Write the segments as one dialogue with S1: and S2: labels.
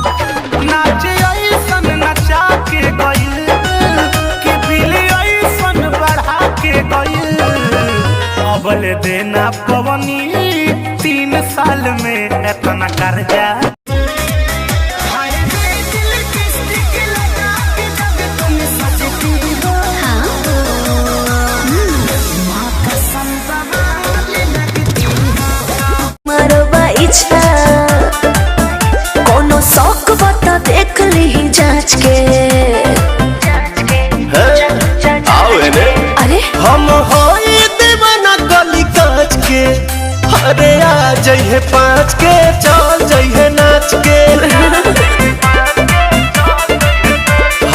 S1: नाच ऐसन नचा के गइल कि बिल ऐसन बढ़ा के गइल। अबले देना पवनी 3 साल में इतना कर्जा।
S2: कोनो शौक बता देख ली जांच के। अरे
S3: हम होई दीवाना गली काच के। अरे आ जइहे 5 के चल जइहे नाच के।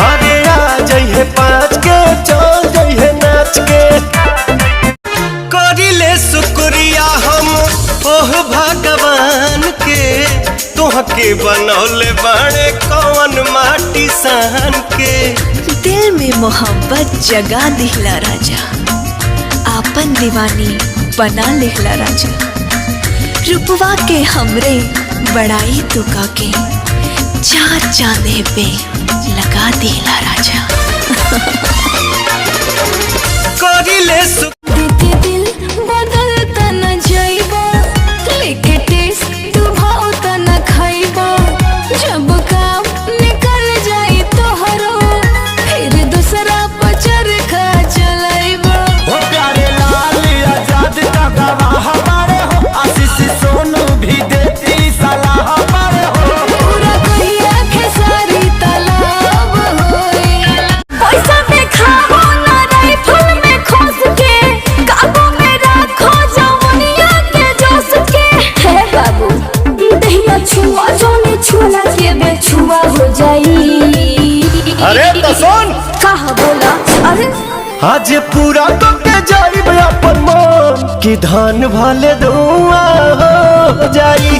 S3: अरे आ जइहे 5 के चल जइहे नाच के। करिले शुक्रिया हम ओह भगवान के तोहके बनौले बाड़े कौन माटी सान के।
S2: दिल में मोहब्बत जगा दिहला राजा, आपन दीवानी बना लिहला राजा। रुपवा के हमरे बड़ाई तुका के 4 चांदे पे लगा दिहला राजा।
S3: करिले
S2: देखे दिल बदलता न जाइबा, लेके टेस्ट तू भावता न खाइबा। जब काम निकल जाई तोहरो फिर दूसरा पचर खा चलाइबा।
S1: हो प्यारे लाल आजाद का गवाह हमारे हो, आशीष सोनू भी देती सलाह हमारे हो।
S2: पूरा कहिया खेसारी तालाब होई। पैसा में खाओ ना राइफल में खोस के, काबू में रखो जवनिया के जोश के। हे बाबू दहिया छुआ जोने छुला के बेछुआ हो जाई।
S3: अरे तो सुन
S2: कहा बोला? अरे
S3: आज पूरा तो के जाइब अपन मन कि धान भाले धुआं हो जाई।